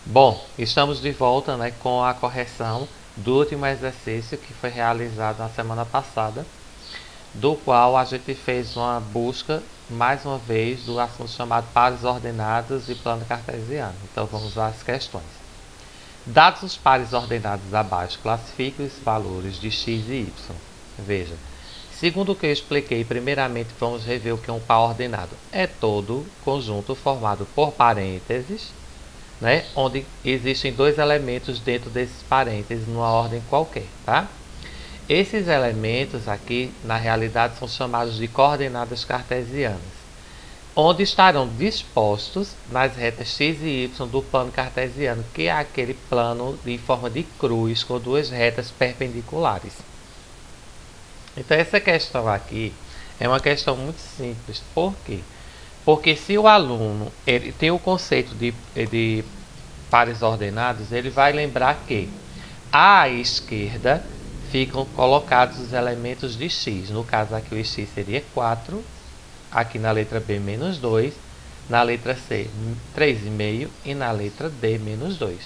Bom, estamos de volta, né, com a correção do último exercício que foi realizado na semana passada, do qual a gente fez uma busca, mais uma vez, do assunto chamado pares ordenados e plano cartesiano. Então vamos às questões. Dados os pares ordenados abaixo, classifique os valores de x e y. Veja, segundo o que eu expliquei, primeiramente vamos rever o que é um par ordenado. É todo conjunto formado por parênteses, né, onde existem dois elementos dentro desses parênteses, numa ordem qualquer, tá? Esses elementos aqui, na realidade, são chamados de coordenadas cartesianas, onde estarão dispostos nas retas x e y do plano cartesiano, que é aquele plano em forma de cruz, com duas retas perpendiculares. Então, essa questão aqui é uma questão muito simples. Por quê? Porque se o aluno ele tem o conceito de pares ordenados, ele vai lembrar que à esquerda ficam colocados os elementos de x. No caso aqui o x seria 4, aqui na letra B menos 2, na letra C 3,5 e na letra D menos 2.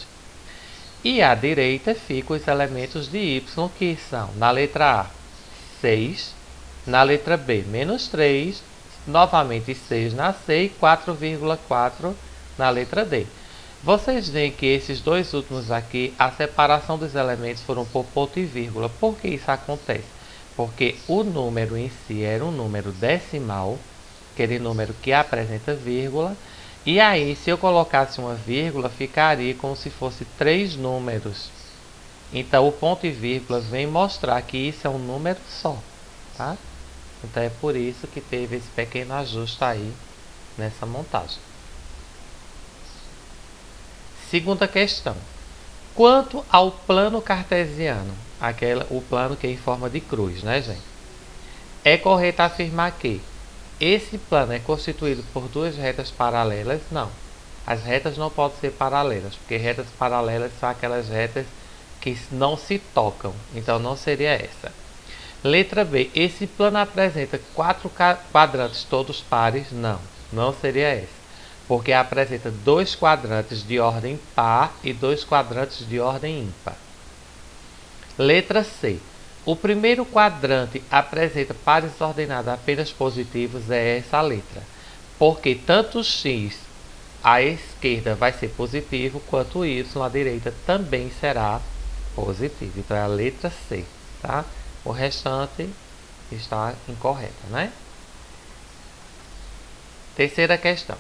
E à direita ficam os elementos de y, que são na letra A 6, na letra B menos 3, novamente 6 na C e 4,4 na letra D. Vocês veem que esses dois últimos aqui, a separação dos elementos foram por ponto e vírgula. Por que isso acontece? Porque o número em si era um número decimal, aquele número que apresenta vírgula, e aí se eu colocasse uma vírgula, ficaria como se fosse 3 números. Então o ponto e vírgula vem mostrar que isso é um número só, tá? Então é por isso que teve esse pequeno ajuste aí nessa montagem. Segunda questão. Quanto ao plano cartesiano, o plano que é em forma de cruz, né, gente? É correto afirmar que esse plano é constituído por duas retas paralelas? Não. As retas não podem ser paralelas, porque retas paralelas são aquelas retas que não se tocam. Então não seria essa. Letra B. Esse plano apresenta 4 quadrantes todos pares? Não. Não seria essa, porque apresenta 2 quadrantes de ordem par e 2 quadrantes de ordem ímpar. Letra C. O primeiro quadrante apresenta pares ordenados apenas positivos, é essa letra, porque tanto o x à esquerda vai ser positivo, quanto o y à direita também será positivo. Então é a letra C, tá? O restante está incorreto, né? Terceira questão.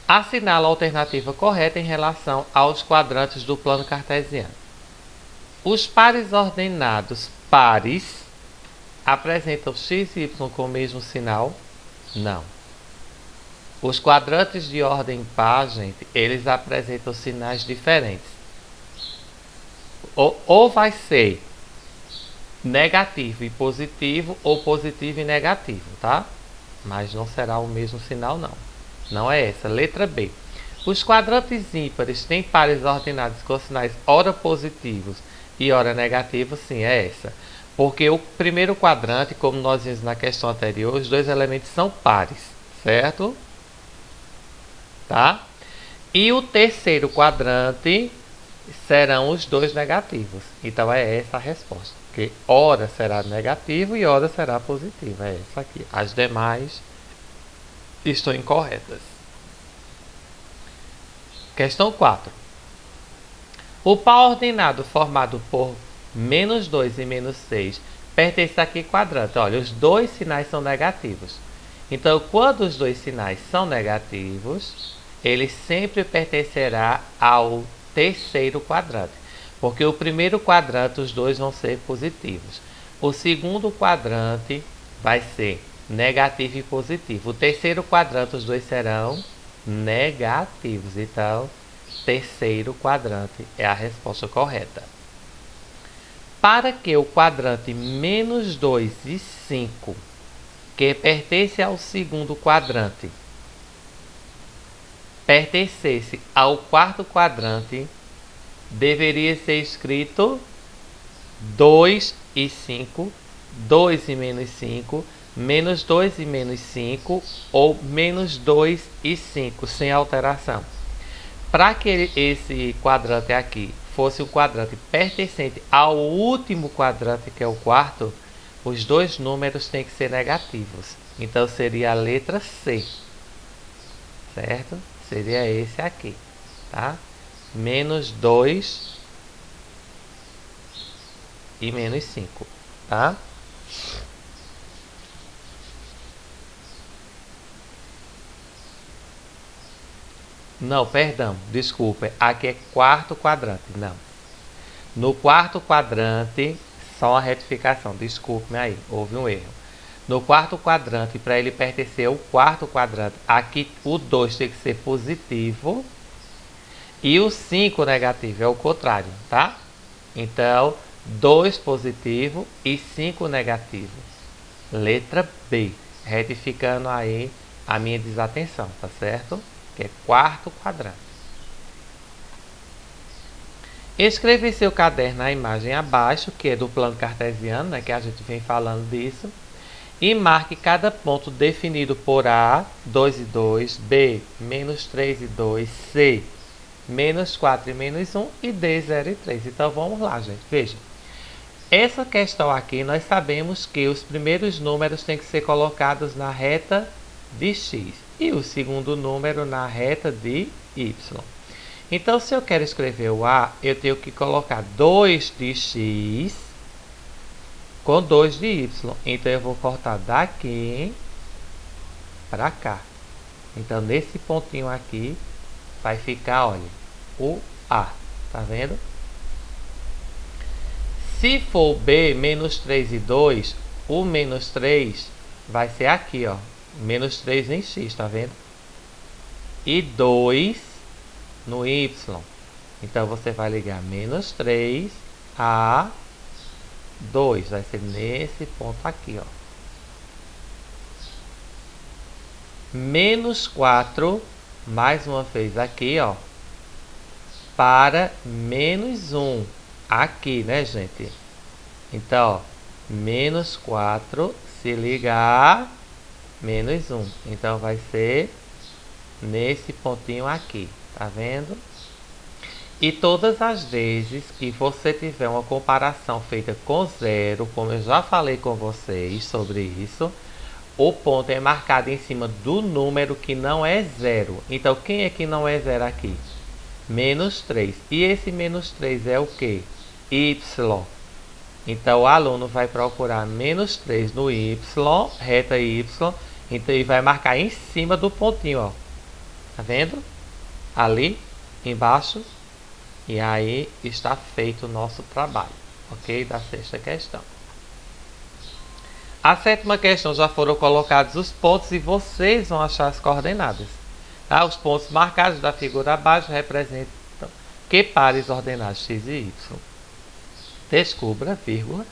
Assinala a alternativa correta em relação aos quadrantes do plano cartesiano. Os pares ordenados pares apresentam x e y com o mesmo sinal? Não. Os quadrantes de ordem par, gente, eles apresentam sinais diferentes. Ou vai ser negativo e positivo, ou positivo e negativo, tá? Mas não será o mesmo sinal, não. Não é essa. Letra B. Os quadrantes ímpares têm pares ordenados com sinais ora positivos e ora negativos? Sim, é essa. Porque o primeiro quadrante, como nós vimos na questão anterior, os dois elementos são pares, certo? Tá? E o terceiro quadrante serão os dois negativos. Então é essa a resposta. Porque ora será negativo e ora será positivo. É essa aqui. As demais estão incorretas. Questão 4. O par ordenado formado por menos 2 e menos 6 pertence a que quadrante? Olha, os dois sinais são negativos. Então, quando os dois sinais são negativos, ele sempre pertencerá ao terceiro quadrante. Porque o primeiro quadrante, os dois vão ser positivos. O segundo quadrante vai ser negativo e positivo. O terceiro quadrante, os dois serão negativos. Então, terceiro quadrante é a resposta correta. Para que o quadrante menos 2 e 5, que pertence ao segundo quadrante, pertencesse ao quarto quadrante, deveria ser escrito 2 e 5, 2 e menos 5, menos 2 e menos 5, ou menos 2 e 5, sem alteração. para que esse quadrante aqui fosse um quadrante pertencente ao último quadrante, que é o quarto, os dois números têm que ser negativos. Então, seria a letra C, certo? Seria esse aqui, tá? Menos 2 e menos 5, tá? Não, perdão, desculpa. Aqui é quarto quadrante, não. No quarto quadrante, só uma retificação, desculpe-me aí, houve um erro. No quarto quadrante, para ele pertencer ao quarto quadrante, aqui o 2 tem que ser positivo e o 5 negativo, é o contrário, tá? Então, 2 positivo e 5 negativo. Letra B, retificando aí a minha desatenção, tá certo? Que é quarto quadrante. Escreva em seu caderno a imagem abaixo, que é do plano cartesiano, né, que a gente vem falando disso, e marque cada ponto definido por A, 2 e 2, B, menos 3 e 2, C, menos 4 e menos 1 e D, 0 e 3. Então vamos lá, gente. Veja. Essa questão aqui, nós sabemos que os primeiros números têm que ser colocados na reta de x e o segundo número na reta de y. Então, se eu quero escrever o A, eu tenho que colocar 2 de x com 2 de y. Então, eu vou cortar daqui para cá. Então, nesse pontinho aqui, vai ficar, olha, o A. Tá vendo? Se for B, menos 3 e 2, o menos 3 vai ser aqui, ó. Menos 3 em x, tá vendo? E 2 no y. Então, você vai ligar menos 3 a 2. Vai ser nesse ponto aqui, ó. Menos 4, mais uma vez aqui, ó. Para menos 1. Aqui, né, gente? Então, ó. Menos 4 se ligar menos 1. Então, vai ser nesse pontinho aqui. Tá vendo? E todas as vezes que você tiver uma comparação feita com zero, como eu já falei com vocês sobre isso, o ponto é marcado em cima do número que não é zero. Então, quem é que não é zero aqui? Menos 3. E esse menos 3 é o quê? Y. Então, o aluno vai procurar menos 3 no y, reta y, então ele vai marcar em cima do pontinho, ó. Tá vendo? Ali, embaixo. E aí está feito o nosso trabalho, ok? Da sexta questão. A sétima questão já foram colocados os pontos e vocês vão achar as coordenadas. Tá? Os pontos marcados da figura abaixo representam que pares ordenados x e y. Descubra, vírgula,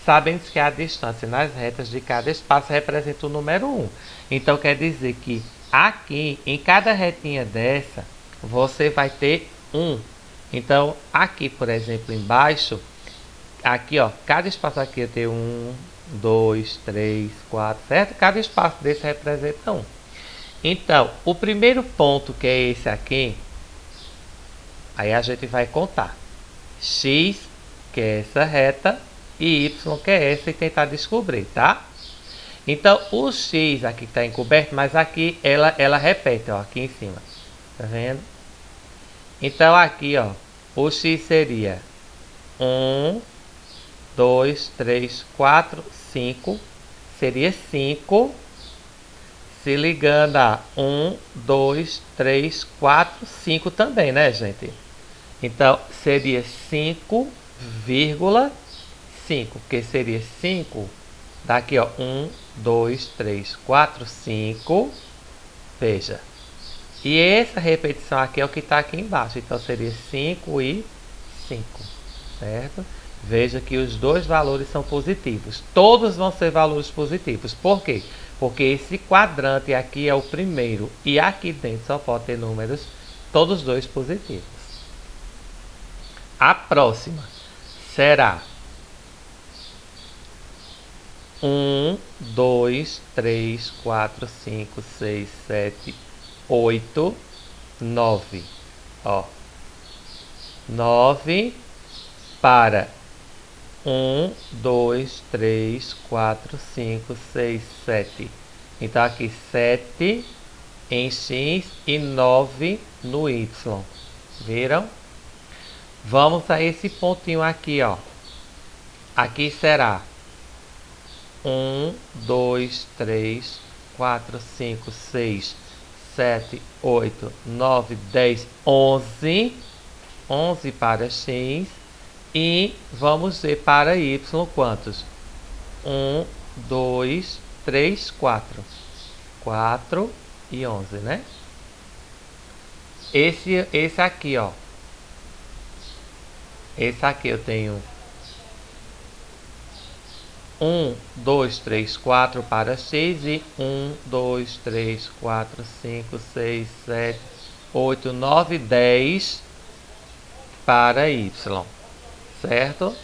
sabendo que a distância nas retas de cada espaço representa o número 1. Então, quer dizer que aqui, em cada retinha dessa, você vai ter 1. Então, aqui, por exemplo, embaixo, aqui, ó, cada espaço aqui eu tenho 1, 2, 3, 4, certo? Cada espaço desse representa 1. Então, o primeiro ponto, que é esse aqui, aí a gente vai contar. X, que é essa reta, e Y, que é essa, e tentar descobrir, tá? Então, o X aqui está encoberto, mas aqui ela repete, ó, aqui em cima. Tá vendo? Então, aqui, ó, o X seria 1, 2, 3, 4, 5. Seria 5. Se ligando a 1, 2, 3, 4, 5 também, né, gente? Então, seria 5,5. Porque seria 5. Daqui, ó, 1, 2, 3, 4, 5. Veja. E essa repetição aqui é o que está aqui embaixo. Então, seria 5 e 5. Certo? Veja que os dois valores são positivos. Todos vão ser valores positivos. Por quê? Porque esse quadrante aqui é o primeiro. E aqui dentro só pode ter números, todos dois positivos. A próxima será 1, 2, 3, 4, 5, 6, 7, 8, 9. Ó, 9 para 1, 2, 3, 4, 5, 6, 7. Então aqui 7 em X e 9 no Y. Viram? Vamos a esse pontinho aqui, ó. Aqui será 1, 2, 3, 4, 5, 6, 7, 8, 9, 10, 11. 11 para X. E vamos ver para Y quantos? 1, 2, 3, 4. 4 e 11, né? Esse aqui, ó. Esse aqui eu tenho 1, 2, 3, 4 para X e 1, 2, 3, 4, 5, 6, 7, 8, 9, 10 para Y, certo?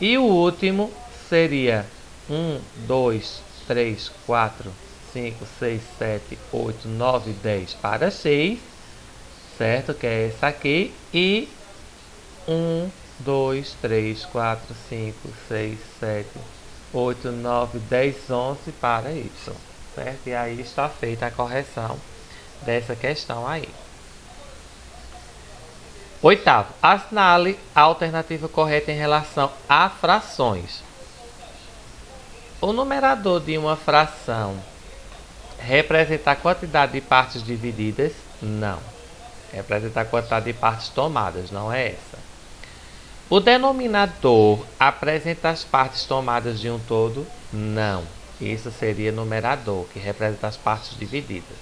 E o último seria 1, 2, 3, 4, 5, 6, 7, 8, 9, 10 para X, certo? Que é esse aqui. E 1, 2, 3, 4, 5, 6, 7, 8, 9, 10, 11 para Y, certo? E aí está feita a correção dessa questão aí. Oitavo, assinale a alternativa correta em relação a frações. O numerador de uma fração representa a quantidade de partes divididas? Não. Representa a quantidade de partes tomadas, não é essa. O denominador apresenta as partes tomadas de um todo? Não. Isso seria numerador, que representa as partes divididas.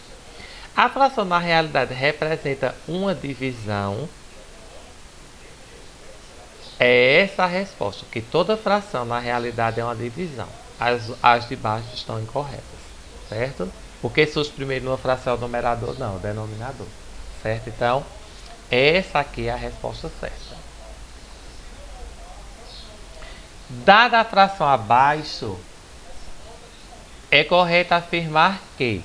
A fração na realidade representa uma divisão? É essa a resposta, que toda fração na realidade é uma divisão. As de baixo estão incorretas, certo? Porque surge primeiro numa fração o numerador? Não, o denominador, certo? Então, essa aqui é a resposta certa. Dada a fração abaixo, é correto afirmar que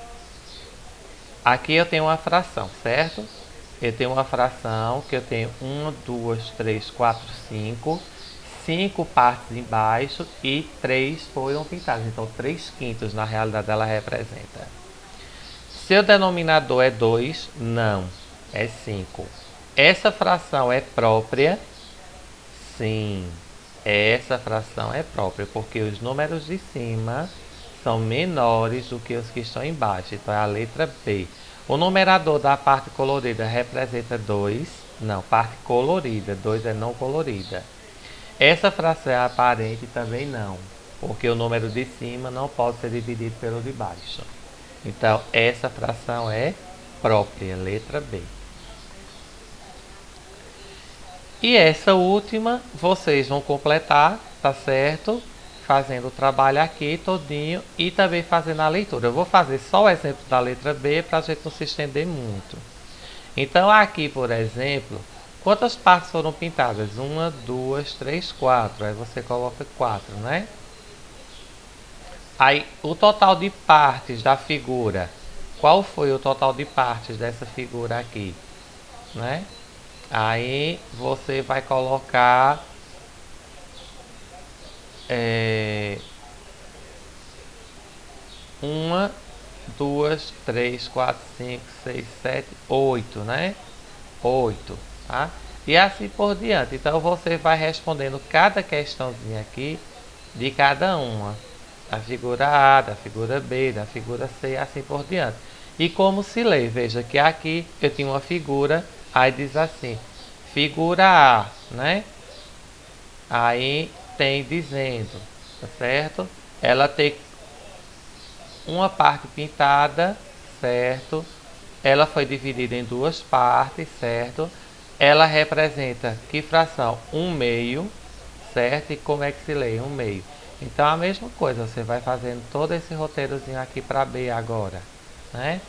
aqui eu tenho uma fração, certo? Eu tenho uma fração que eu tenho 1, 2, 3, 4, 5. 5 partes embaixo e 3 foram pintadas. Então, 3 quintos na realidade ela representa. Seu denominador é 2? Não, é 5. Essa fração é própria? Sim, essa fração é própria, porque os números de cima são menores do que os que estão embaixo. Então, é a letra B. O numerador da parte colorida representa 2? Não, parte colorida, 2 é não colorida. Essa fração é aparente também não, porque o número de cima não pode ser dividido pelo de baixo. Então, essa fração é própria, letra B. E essa última, vocês vão completar, tá certo? Fazendo o trabalho aqui todinho e também fazendo a leitura. Eu vou fazer só o exemplo da letra B para a gente não se estender muito. Então, aqui, por exemplo, quantas partes foram pintadas? 1, 2, 3, 4. Aí você coloca 4, né? Aí, o total de partes da figura. Qual foi o total de partes dessa figura aqui? Né? Aí, você vai colocar... 1, 2, 3, 4, 5, 6, 7, 8, né? 8, tá? E assim por diante. Então, você vai respondendo cada questãozinha aqui de cada uma. Da figura A, da figura B, da figura C, assim por diante. E como se lê? Veja que aqui eu tinha uma figura, aí diz assim, figura A, né? Aí tem dizendo, tá certo? Ela tem uma parte pintada, certo? Ela foi dividida em duas partes, certo? Ela representa que fração? 1/2, certo? E como é que se lê? 1/2. Então, a mesma coisa, você vai fazendo todo esse roteirozinho aqui para B agora, né?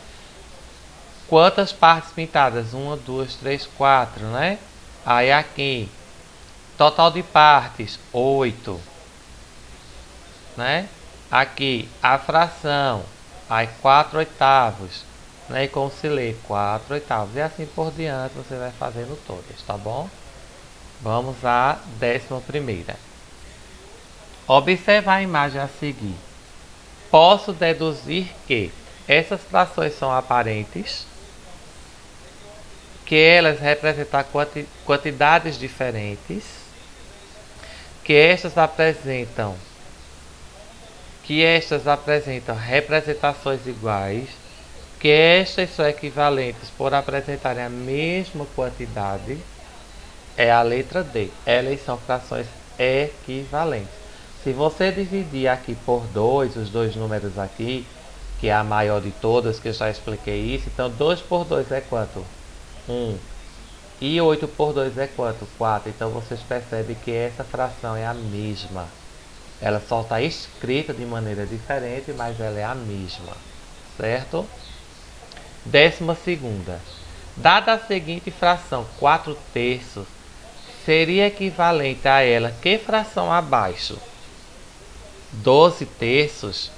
Quantas partes pintadas? 1, 2, 3, 4, né? Aí aqui, total de partes, 8, né? Aqui, a fração, aí 4/8, né? E conciliei 4 oitavos. E assim por diante você vai fazendo todas, tá bom? Vamos à 11ª. Observe a imagem a seguir. Posso deduzir que essas frações são aparentes, que elas representam quantidades diferentes, que estas apresentam representações iguais, que estas são equivalentes por apresentarem a mesma quantidade. É a letra D. Elas são frações equivalentes. Se você dividir aqui por 2, os dois números aqui, que é a maior de todas, que eu já expliquei isso, então 2 por 2 é quanto? 1. E 8 por 2 é quanto? 4. Então vocês percebem que essa fração é a mesma. Ela só está escrita de maneira diferente, mas ela é a mesma. Certo? 12ª. Dada a seguinte fração, 4 terços, seria equivalente a ela que fração abaixo? 12 terços,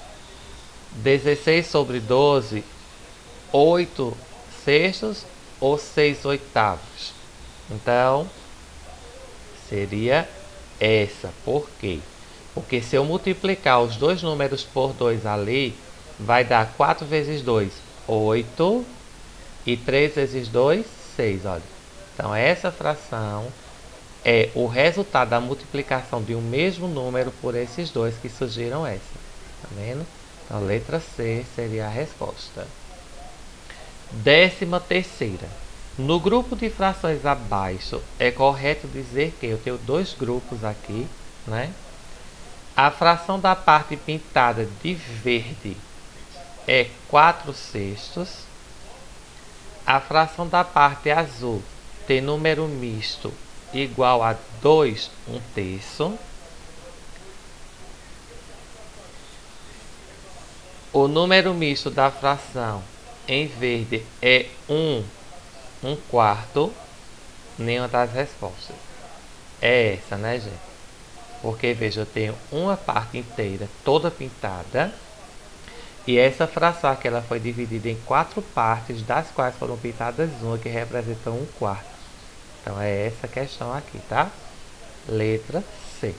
16 sobre 12, 8 sextos ou 6 oitavos? Então, seria essa. Por quê? Porque se eu multiplicar os dois números por 2 ali, vai dar 4 vezes 2, 8. E 3 vezes 2, 6. Olha. Então, essa fração é o resultado da multiplicação de um mesmo número por esses dois que surgiram essa. Tá vendo? Então, a letra C seria a resposta. 13ª. No grupo de frações abaixo, é correto dizer que eu tenho dois grupos aqui, né? A fração da parte pintada de verde é 4 sextos. A fração da parte azul tem número misto igual a 2 1/3. O número misto da fração em verde é 1 1/4. Nenhuma das respostas. É essa, né, gente? Porque, veja, eu tenho uma parte inteira toda pintada. E essa fração aqui, ela foi dividida em 4 partes, das quais foram pintadas uma, que representa 1/4. Então, é essa questão aqui, tá? Letra C.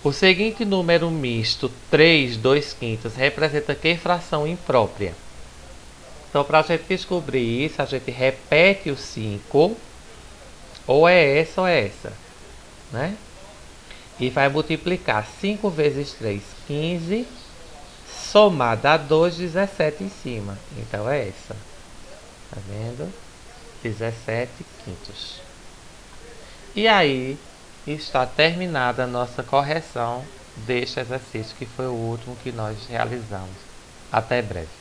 O seguinte número misto, 3 2/5, representa que fração imprópria? Então, para a gente descobrir isso, a gente repete o 5, ou é essa ou é essa, né? E vai multiplicar 5 vezes 3, 15, somado a 2, 17 em cima. Então, é essa. Tá vendo? 17 quintos. E aí, está terminada a nossa correção deste exercício, que foi o último que nós realizamos. Até breve.